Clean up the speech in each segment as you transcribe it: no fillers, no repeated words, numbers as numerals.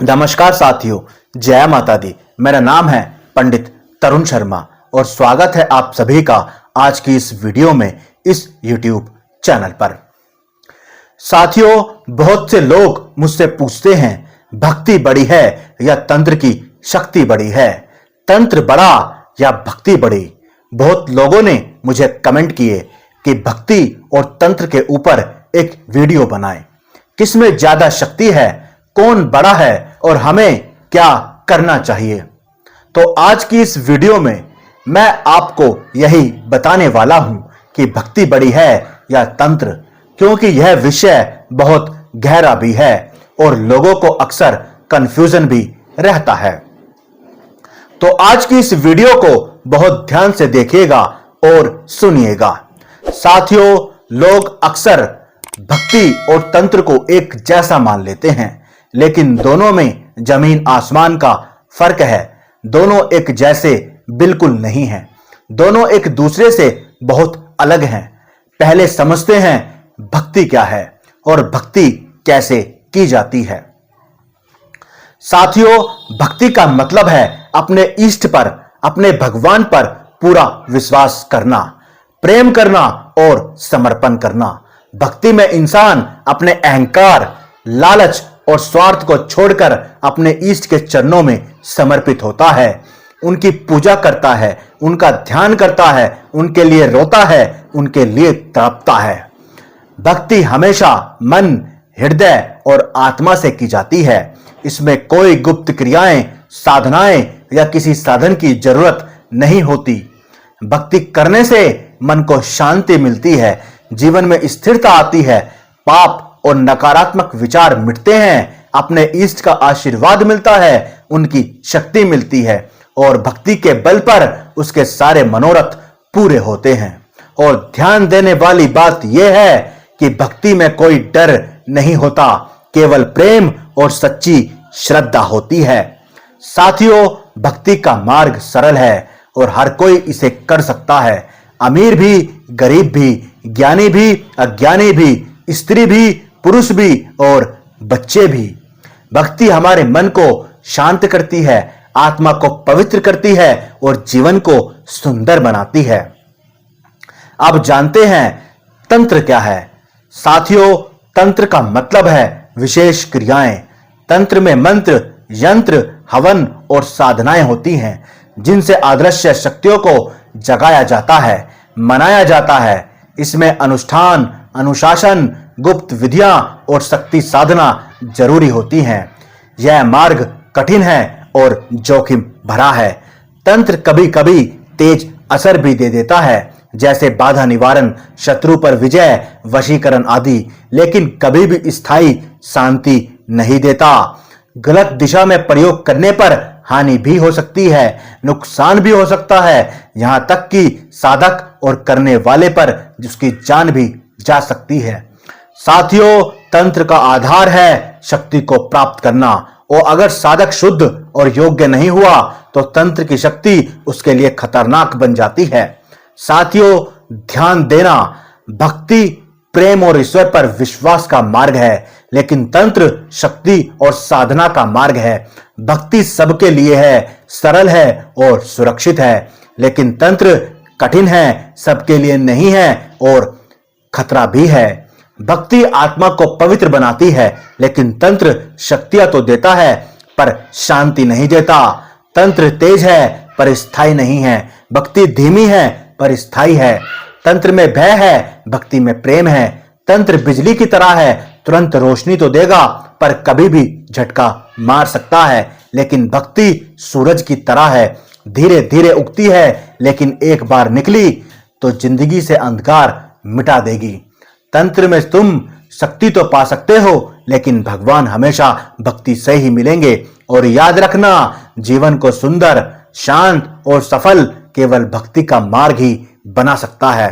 नमस्कार साथियों, जय माता दी। मेरा नाम है पंडित तरुण शर्मा और स्वागत है आप सभी का आज की इस वीडियो में इस YouTube चैनल पर। साथियों, बहुत से लोग मुझसे पूछते हैं भक्ति बड़ी है या तंत्र की शक्ति बड़ी है, तंत्र बड़ा या भक्ति बड़ी। बहुत लोगों ने मुझे कमेंट किए कि भक्ति और तंत्र के ऊपर एक वीडियो बनाएं, किसमें ज्यादा शक्ति है, कौन बड़ा है और हमें क्या करना चाहिए। तो आज की इस वीडियो में मैं आपको यही बताने वाला हूं कि भक्ति बड़ी है या तंत्र, क्योंकि यह विषय बहुत गहरा भी है और लोगों को अक्सर कंफ्यूजन भी रहता है। तो आज की इस वीडियो को बहुत ध्यान से देखिएगा और सुनिएगा। साथियों, लोग अक्सर भक्ति और तंत्र को एक जैसा मान लेते हैं, लेकिन दोनों में जमीन आसमान का फर्क है। दोनों एक जैसे बिल्कुल नहीं हैं, दोनों एक दूसरे से बहुत अलग हैं। पहले समझते हैं भक्ति क्या है और भक्ति कैसे की जाती है। साथियों, भक्ति का मतलब है अपने इष्ट पर, अपने भगवान पर पूरा विश्वास करना, प्रेम करना और समर्पण करना। भक्ति में इंसान अपने अहंकार, लालच और स्वार्थ को छोड़कर अपने इष्ट के चरणों में समर्पित होता है, उनकी पूजा करता है, उनका ध्यान करता है, उनके लिए रोता है, उनके लिए तड़पता है। भक्ति हमेशा मन, हृदय और आत्मा से की जाती है। इसमें कोई गुप्त क्रियाएं, साधनाएं या किसी साधन की जरूरत नहीं होती। भक्ति करने से मन को शांति मिलती है, जीवन में स्थिरता आती है, पाप और नकारात्मक विचार मिटते हैं, अपने इष्ट का आशीर्वाद मिलता है, उनकी शक्ति मिलती है और भक्ति के बल पर उसके सारे मनोरथ पूरे होते हैं। और ध्यान देने वाली बात यह है कि भक्ति में कोई डर नहीं होता, केवल प्रेम और सच्ची श्रद्धा होती है। साथियों, भक्ति का मार्ग सरल है और हर कोई इसे कर सकता है। अमीर भी, गरीब भी, ज्ञानी भी, अज्ञानी भी, स्त्री भी, पुरुष भी और बच्चे भी। भक्ति हमारे मन को शांत करती है, आत्मा को पवित्र करती है और जीवन को सुंदर बनाती है। अब जानते हैं तंत्र क्या है। साथियों, तंत्र का मतलब है विशेष क्रियाएं। तंत्र में मंत्र, यंत्र, हवन और साधनाएं होती हैं, जिनसे अदृश्य शक्तियों को जगाया जाता है, मनाया जाता है। इसमें अनुष्ठान, अनुशासन, गुप्त विधियां और शक्ति साधना जरूरी होती हैं। यह मार्ग कठिन है और जोखिम भरा है। तंत्र कभी कभी तेज असर भी दे देता है, जैसे बाधा निवारण, शत्रु पर विजय, वशीकरण आदि, लेकिन कभी भी स्थायी शांति नहीं देता। गलत दिशा में प्रयोग करने पर हानि भी हो सकती है, नुकसान भी हो सकता है, यहां तक कि साधक और करने वाले पर जिसकी जान भी जा सकती है। साथियों, तंत्र का आधार है शक्ति को प्राप्त करना, और अगर साधक शुद्ध और योग्य नहीं हुआ तो तंत्र की शक्ति उसके लिए खतरनाक बन जाती है। साथियों, ध्यान देना, भक्ति प्रेम और ईश्वर पर विश्वास का मार्ग है, लेकिन तंत्र शक्ति और साधना का मार्ग है। भक्ति सबके लिए है, सरल है और सुरक्षित है, लेकिन तंत्र कठिन है, सबके लिए नहीं है और खतरा भी है। भक्ति आत्मा को पवित्र बनाती है, लेकिन तंत्र शक्तियां तो देता है पर शांति नहीं देता। तंत्र तेज है पर स्थायी नहीं है, भक्ति धीमी है पर स्थायी है। तंत्र में भय है, भक्ति में प्रेम है। तंत्र बिजली की तरह है, तुरंत रोशनी तो देगा पर कभी भी झटका मार सकता है, लेकिन भक्ति सूरज की तरह है, धीरे धीरे उगती है, लेकिन एक बार निकली तो जिंदगी से अंधकार मिटा देगी। तंत्र में तुम शक्ति तो पा सकते हो, लेकिन भगवान हमेशा भक्ति से ही मिलेंगे। और याद रखना, जीवन को सुंदर, शांत और सफल केवल भक्ति का मार्ग ही बना सकता है,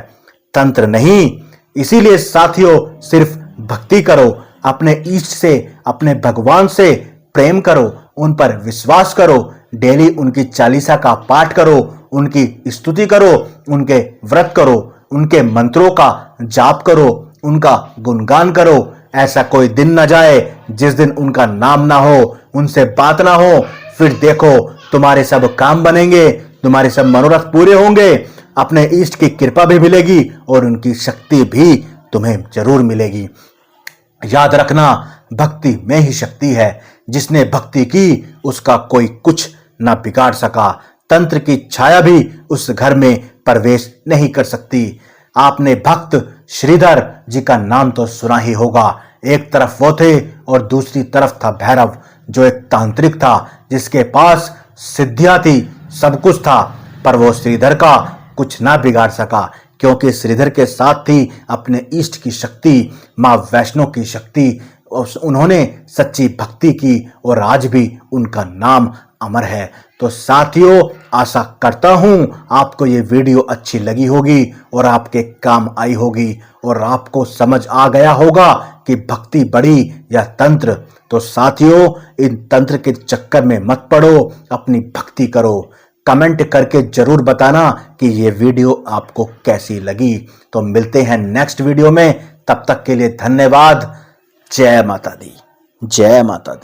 तंत्र नहीं। इसीलिए साथियों, सिर्फ भक्ति करो, अपने इष्ट से, अपने भगवान से प्रेम करो, उन पर विश्वास करो, डेली उनकी चालीसा का पाठ करो, उनकी स्तुति करो, उनके व्रत करो, उनके मंत्रों का जाप करो, उनका गुणगान करो। ऐसा कोई दिन न जाए जिस दिन उनका नाम ना हो, उनसे बात ना हो। फिर देखो तुम्हारे सब काम बनेंगे, तुम्हारे सब मनोरथ पूरे होंगे, अपने इष्ट की कृपा भी मिलेगी और उनकी शक्ति भी तुम्हें जरूर मिलेगी। याद रखना, भक्ति में ही शक्ति है। जिसने भक्ति की उसका कोई कुछ ना बिगाड़ सका। तंत्र की छाया भी उस घर में प्रवेश नहीं कर सकती। आपने भक्त श्रीधर जी का नाम तो सुना ही होगा। एक तरफ वो थे और दूसरी तरफ था भैरव, जो एक तांत्रिक था जिसके पास सिद्धियां थी, सब कुछ था, पर वो श्रीधर का कुछ ना बिगाड़ सका, क्योंकि श्रीधर के साथ थी अपने इष्ट की शक्ति, मां वैष्णो की शक्ति। उन्होंने सच्ची भक्ति की और आज भी उनका नाम अमर है। तो साथियों, आशा करता हूं आपको ये वीडियो अच्छी लगी होगी और आपके काम आई होगी और आपको समझ आ गया होगा कि भक्ति बड़ी या तंत्र। तो साथियों, इन तंत्र के चक्कर में मत पड़ो, अपनी भक्ति करो। कमेंट करके जरूर बताना कि ये वीडियो आपको कैसी लगी। तो मिलते हैं नेक्स्ट वीडियो में, तब तक के लिए धन्यवाद। जय माता दी, जय माता दी।